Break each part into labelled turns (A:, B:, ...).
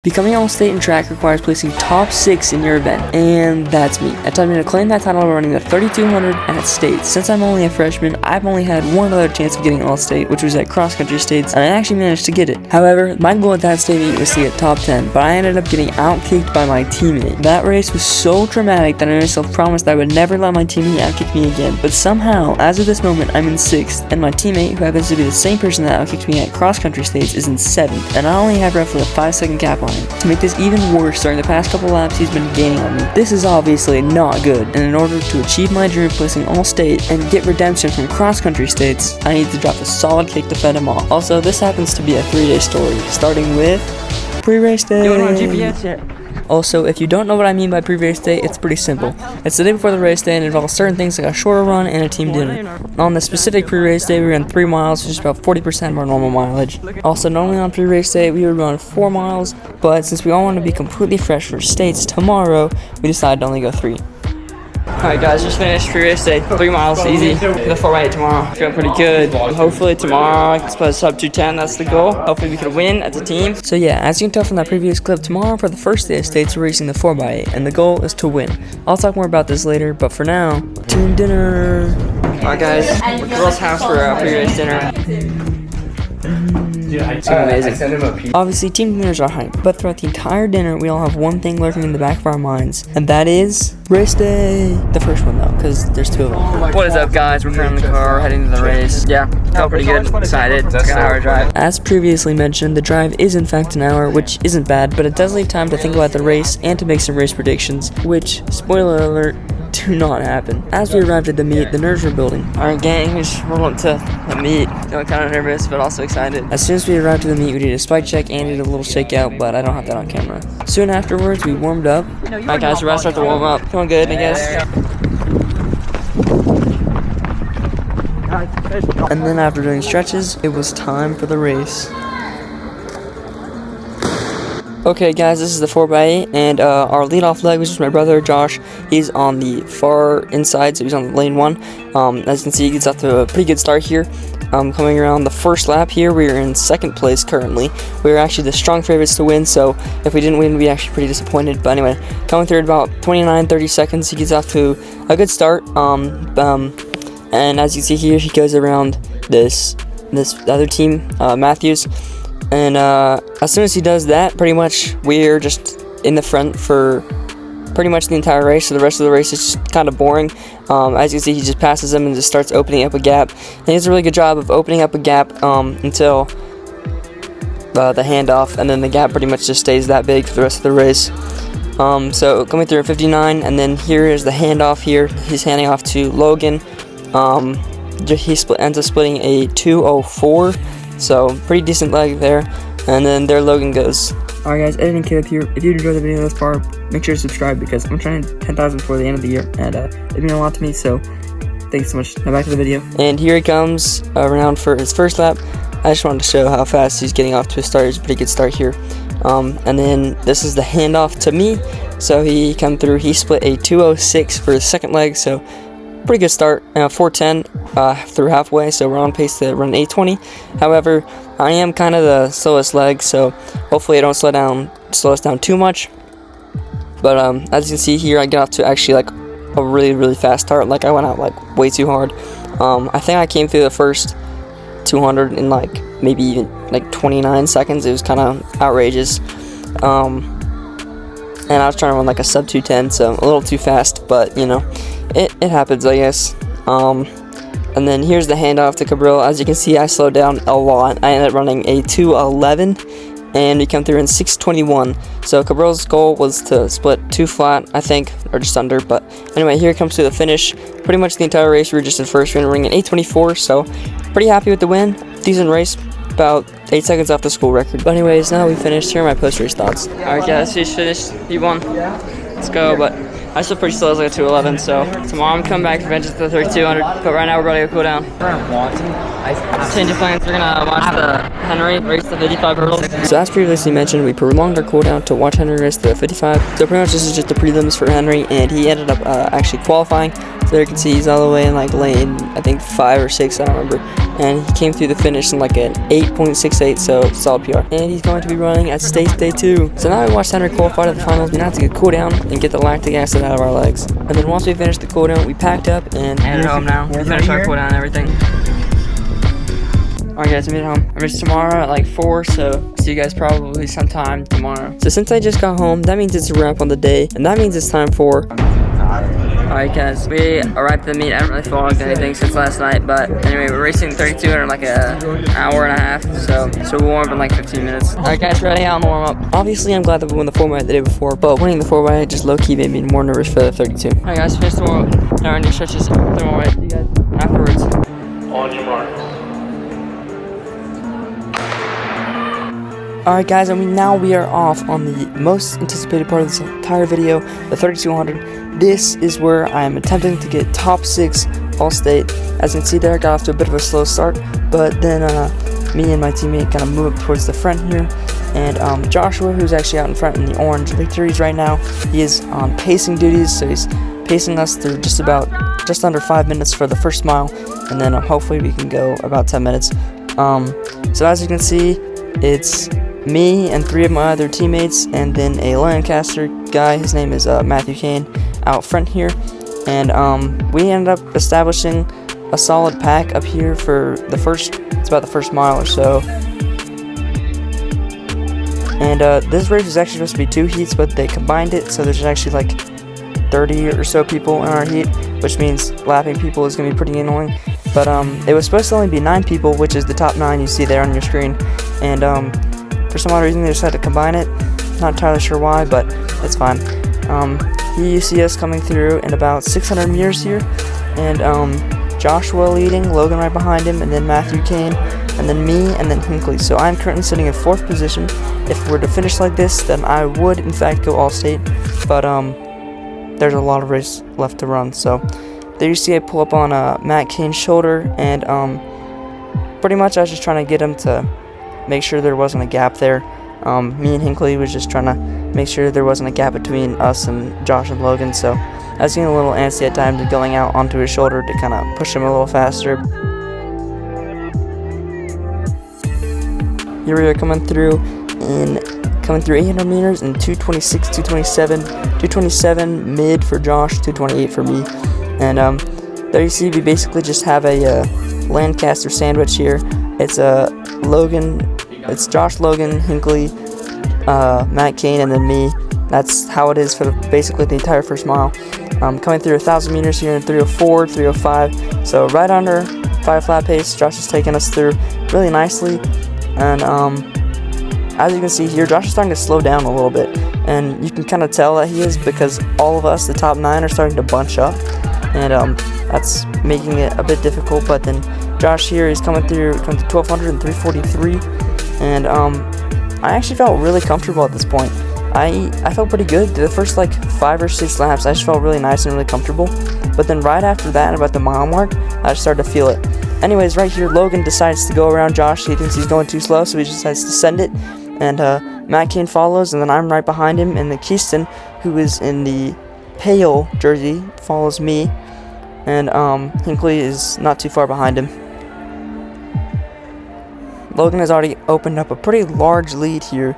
A: Becoming All-State in track requires placing top 6 in your event, and that's me. I determined to claim that title running the 3200 at state. Since I'm only a freshman, I've only had one other chance of getting All-State, which was at cross-country states, and I actually managed to get it. However, my goal at that state meet was to get top 10, but I ended up getting out-kicked by my teammate. That race was so traumatic that I myself promised I would never let my teammate out-kick me again, but somehow, as of this moment, I'm in 6th, and my teammate, who happens to be the same person that out-kicked me at cross-country states, is in 7th, and I only have roughly a 5-second gap on him. To make this even worse, during the past couple laps he's been gaining on me. This is obviously not good, and in order to achieve my dream of placing All-State and get redemption from cross-country states, I need to drop a solid kick to fend him off. Also, this happens to be a 3-day story, starting with pre-race day.
B: You want GPS yet?
A: Also, if you don't know what I mean by pre-race day, it's pretty simple. It's the day before the race day and it involves certain things like a shorter run and a team dinner. On the specific pre-race day, we ran 3 miles, which is about 40% of our normal mileage. Also, normally on pre-race day, we would run 4 miles, but since we all want to be completely fresh for states tomorrow, we decided to only go 3.
B: Alright guys, just finished pre-race day, 3 miles, easy. The 4x8 tomorrow, feeling pretty good. Hopefully tomorrow I can split sub 210, that's the goal. Hopefully we can win as a team.
A: So yeah, as you can tell from that previous clip, tomorrow for the first day of states we're racing the 4x8, and the goal is to win. I'll talk more about this later, but for now, team dinner.
B: Alright guys, we're at Girls' house for pre-race dinner.
A: It's amazing. Obviously, team dinners are hype, but throughout the entire dinner, we all have one thing lurking in the back of our minds, and that is race day. The first one though, because there's 2 of them.
B: What is up guys, we're in the car, heading to the race. Yeah, felt pretty good, excited, it's like an hour drive.
A: As previously mentioned, the drive is in fact an hour, which isn't bad, but it does leave time to think about the race and to make some race predictions, which, spoiler alert, do not happen. As we arrived at the meet, the nerves were building.
B: Alright gang, we just rolled up to the meet. Feeling kind of nervous, but also excited.
A: As soon as we arrived at the meet, we did a spike check and did a little shakeout, but I don't have that on camera. Soon afterwards, we warmed up.
B: Alright guys, we're about to start the warm up. Feeling good, I guess.
A: And then after doing stretches, it was time for the race. Okay guys, this is the 4x8, and our leadoff leg, which is my brother Josh. He's on the far inside, so he's on lane 1. As you can see, he gets off to a pretty good start here. Coming around the first lap here, we are in 2nd place currently. We are actually the strong favorites to win, so if we didn't win, we'd be actually pretty disappointed. But anyway, coming through at about 29-30 seconds, he gets off to a good start. And as you see here, he goes around this other team, Matthews. And as soon as he does that, pretty much we're just in the front for pretty much the entire race. So the rest of the race is just kind of boring. As you can see, he just passes him and just starts opening up a gap. And he does a really good job of opening up a gap until the handoff, and then the gap pretty much just stays that big for the rest of the race. So coming through at 59, and then here is the handoff here. He's handing off to Logan. He ends up splitting a 2:04. So, pretty decent leg there, and then there Logan goes. Alright guys, editing kid up here. If you enjoyed the video this far, make sure to subscribe because I'm trying 10,000 before the end of the year, and it means a lot to me, so thanks so much. Now back to the video. And here he comes around for his first lap. I just wanted to show how fast he's getting off to a start. It's a pretty good start here. And then this is the handoff to me. So he come through, he split a 2:06 for his second leg, so pretty good start. 4:10 through halfway, so we're on pace to run 8:20. However, I am kind of the slowest leg, so hopefully I don't slow us down too much. But as you can see here, I got off to actually like a really fast start. Like I went out like way too hard. I think I came through the first 200 in like maybe even like 29 seconds. It was kind of outrageous. And I was trying to run like a sub 210, so a little too fast, but you know, it happens, I guess. And then here's the handoff to Cabrillo. As you can see, I slowed down a lot. I ended up running a 2:11, and we come through in 6:21. So Cabrillo's goal was to split 2 flat, I think, or just under. But anyway, here it comes to the finish. Pretty much the entire race, we were just in first. We were running an 8:24, so pretty happy with the win. Decent race. About 8 seconds off the school record. But anyways, now we finished. Here are my post-race thoughts.
B: Alright guys, he's finished. He won. Let's go, but I'm still pretty slow as like a 2:11, so tomorrow I'm coming back for vengeance to the 3200, but right now we're about to go cool down. Change of plans, we're gonna watch the Henry race the 55 hurdles.
A: So as previously mentioned, we prolonged our cooldown to watch Henry race the 55. So pretty much this is just the prelims for Henry, and he ended up actually qualifying. So there you can see he's all the way in like lane, I think 5 or 6, I don't remember. And he came through the finish in like an 8.68, so solid PR. And he's going to be running at States Day 2. So now we watched Henry qualify to the finals. We now have to get cool down and get the lactic acid out of our legs. And then once we finished the cool down, we packed up and headed home now. We finished our cool down and everything. Alright guys, I made it home. I'm just tomorrow at like 4, so see you guys probably sometime tomorrow. So since I just got home, that means it's a wrap on the day, and that means it's time for... Alright guys, we arrived at the meet. I haven't really vlogged anything since last night, but anyway, we're racing 3200 in like an hour and a half, so we'll warm up in like 15 minutes. Alright guys, ready on the warm up. Obviously, I'm glad that we won the 4x the day before, but winning the 4x just low-key made me more nervous for the 32. Alright guys, finished the warm up. Now our new stretches, 3 more ways. See you guys afterwards.
C: On your marks.
A: Alright guys, and now we are off on the most anticipated part of this entire video, the 3200. This is where I am attempting to get top 6 all-state. As you can see there, I got off to a bit of a slow start, but then me and my teammate kind of move up towards the front here. And Joshua, who's actually out in front in the orange victories right now, he is on pacing duties, so he's pacing us through just under 5 minutes for the first mile, and then hopefully we can go about 10 minutes. So as you can see, it's me and 3 of my other teammates, and then a Lancaster guy, his name is Matthew Kane, out front here. And we ended up establishing a solid pack up here for it's about the first mile or so. And this race was actually supposed to be 2 heats, but they combined it, so there's actually like 30 or so people in our heat, which means lapping people is going to be pretty annoying. But it was supposed to only be 9 people, which is the top 9 you see there on your screen. And for some odd reason, they decided to combine it. Not entirely sure why, but it's fine. Here you see us coming through in about 600 meters here. And Joshua leading, Logan right behind him, and then Matthew Kane, and then me, and then Hinckley. So I'm currently sitting in 4th position. If we're to finish like this, then I would, in fact, go all-state. But there's a lot of race left to run. So there you see I pull up on Matt Kane's shoulder, and pretty much I was just trying to get him to make sure there wasn't a gap there. Me and Hinckley was just trying to make sure there wasn't a gap between us and Josh and Logan, so I was getting a little antsy at times and going out onto his shoulder to kind of push him a little faster. Here we are coming through 800 meters in 226, 227, 227 mid for Josh, 228 for me. And there you see we basically just have a Lancaster sandwich here. It's it's Josh, Logan, Hinckley, Matt Kane, and then me. That's how it is for basically the entire first mile. Coming through 1,000 meters here in 304, 305. So right under 5 flat pace. Josh is taking us through really nicely. And as you can see here, Josh is starting to slow down a little bit. And you can kind of tell that he is because all of us, the top 9, are starting to bunch up. And that's making it a bit difficult. But then Josh here is coming to 1,200 and 343. And I actually felt really comfortable at this point. I felt pretty good. The first like 5 or 6 laps, I just felt really nice and really comfortable. But then right after that, about the mile mark, I started to feel it. Anyways, right here, Logan decides to go around Josh. He thinks he's going too slow, so he decides to send it. And Matt Kane follows, and then I'm right behind him. And then Keaston, who is in the pale jersey, follows me. And Hinckley is not too far behind him. Logan has already opened up a pretty large lead here.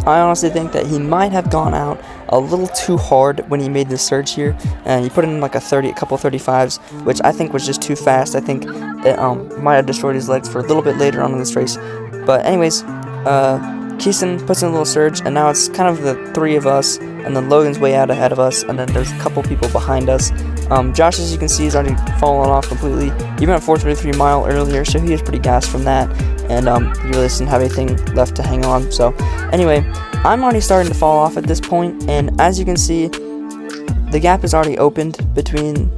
A: I honestly think that he might have gone out a little too hard when he made this surge here, and he put in like a couple 35s, which I think was just too fast. I think it might have destroyed his legs for a little bit later on in this race. But anyways, Keaston puts in a little surge, and now it's kind of the 3 of us, and then Logan's way out ahead of us, and then there's a couple people behind us. Josh, as you can see, is already fallen off completely. He went 433 mile earlier, so he was pretty gassed from that, and he really didn't have anything left to hang on. So anyway, I'm already starting to fall off at this point, and as you can see, the gap is already opened between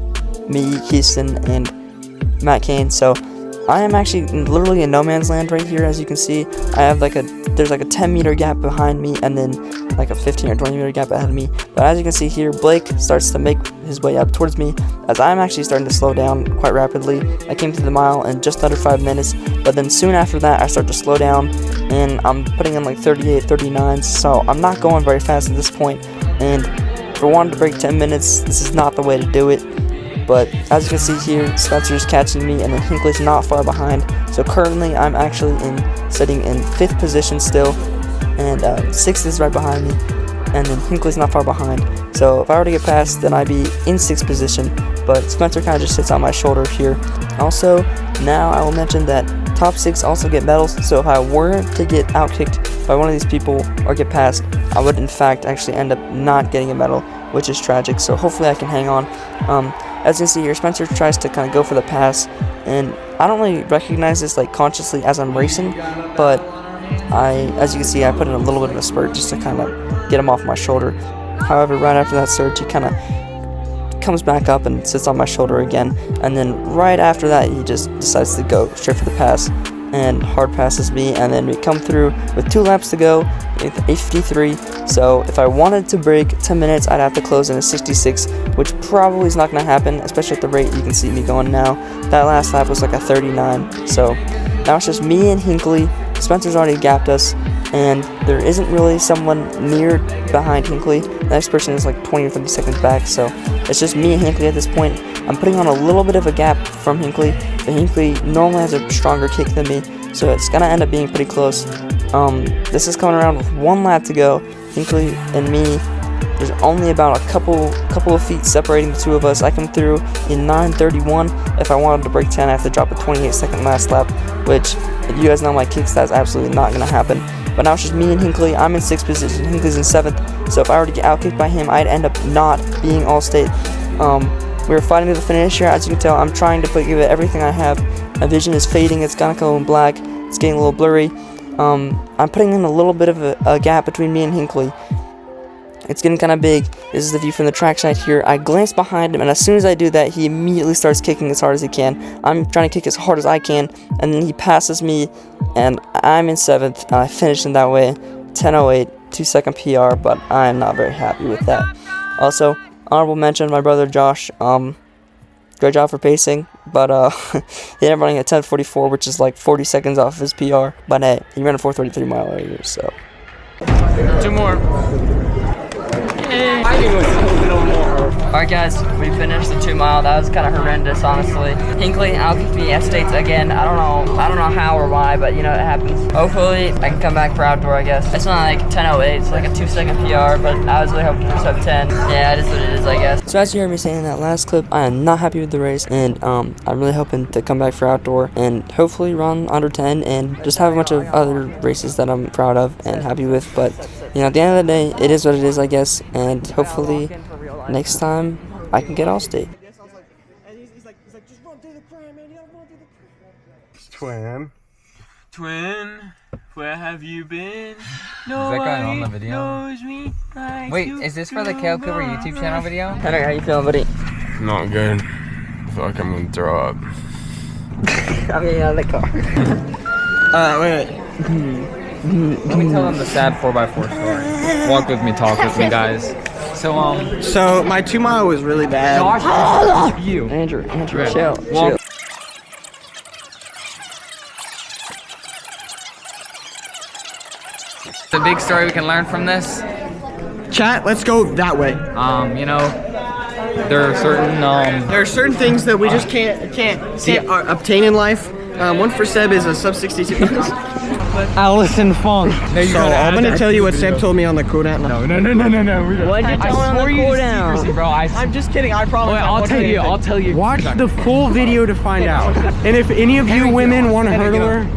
A: me, Keaston, and Matt Kane. So I am actually literally in no man's land right here. As you can see, I have there's like a 10 meter gap behind me, and then like a 15 or 20 meter gap ahead of me. But as you can see here, Blake starts to make his way up towards me as I'm actually starting to slow down quite rapidly. I came through the mile in just under 5 minutes, but then soon after that I start to slow down, and I'm putting in like 38, 39s, so I'm not going very fast at this point. And for wanting to break 10 minutes, this is not the way to do it. But as you can see here, Spencer's catching me, and then Hinckley's not far behind. So currently, I'm actually sitting in 5th position still, and 6th is right behind me, and then Hinckley's not far behind. So if I were to get past, then I'd be in 6th position, but Spencer kind of just sits on my shoulder here. Also, now I will mention that top 6 also get medals, so if I were to get outkicked by one of these people or get past, I would in fact actually end up not getting a medal, which is tragic. So hopefully I can hang on. As you can see here, Spencer tries to kind of go for the pass, and I don't really recognize this like consciously as I'm racing, but as you can see, I put in a little bit of a spurt just to kind of get him off my shoulder. However, right after that surge, he kind of comes back up and sits on my shoulder again, and then right after that, he just decides to go straight for the pass and hard passes me, and then we come through with 2 laps to go with 8:53. So if I wanted to break 10 minutes, I'd have to close in a 66, which probably is not going to happen, especially at the rate you can see me going now. That last lap was like a 39, so now it's just me and Hinckley. Spencer's already gapped us, and there isn't really someone near behind Hinckley. The next person is like 20 or 30 seconds back, so it's just me and Hinckley at this point. I'm putting on a little bit of a gap from Hinckley, but Hinckley normally has a stronger kick than me, so it's gonna end up being pretty close. This is coming around with 1 lap to go. Hinckley and me, there's only about a couple of feet separating the two of us. I come through in 9:31. If I wanted to break 10, I have to drop a 28-second last lap, which, if you guys know my kicks, that's absolutely not gonna happen. But now it's just me and Hinckley. I'm in 6th position, Hinckley's in 7th, so if I were to get outkicked by him, I'd end up not being All-State. We were fighting to the finish here. As you can tell, I'm trying to give it everything I have. My vision is fading, it's gonna go in black, it's getting a little blurry. I'm putting in a little bit of a gap between me and Hinckley. It's getting kind of big. This is the view from the trackside here. I glance behind him, and as soon as I do that, he immediately starts kicking as hard as he can. I'm trying to kick as hard as I can, and then he passes me, and I'm in 7th. I finished in that way, 10:08, 2-second PR, but I'm not very happy with that. Also, honorable mention, my brother Josh. Great job for pacing, but he ended up running at 10:44, which is like 40 seconds off his PR. But hey, he ran a 4:33 mile earlier, so.
B: 2 more. Alright guys, we finished the 2 mile. That was kind of horrendous, honestly. Hinckley outkicked me at States again. I don't know how or why, but you know, it happens. Hopefully I can come back for outdoor, I guess. It's not like 10:08, it's like a 2-second PR, but I was really hoping for sub 10. Yeah, it is what it is, I guess.
A: So as you heard me saying in that last clip, I am not happy with the race, and I'm really hoping to come back for outdoor and hopefully run under 10 and just have a bunch of other races that I'm proud of and happy with. But you know, at the end of the day, it is what it is, I guess, and hopefully next time I can get All-State.
C: Twin, where have you been?
D: No, is that guy on the video?
C: Knows me like
D: Wait, is this for the Kale Cooper YouTube channel video?
B: Henry, how you feeling, buddy?
C: Not good. I feel like I'm gonna throw up.
B: I'm getting out of the car.
C: Wait.
D: Let me tell them the sad 4x4 story. Walk with me, talk with me, guys.
E: So my 2 mile was really bad.
D: Josh, you.
B: Andrew, chill.
D: The big story we can learn from this,
E: Chat, let's go that way.
D: you know, there are certain
E: things that we just can't obtain in life. One for Seb is a sub 62.
D: Allison Funk.
E: So I'm gonna tell you what Seb told me on the cooldown.
D: No.
B: What'd you tell me on the cooldown?
D: Bro,
E: I'm just kidding. I promise.
D: I'll tell you.
E: Watch the full video to find out. And if any of you women want to hurdle her,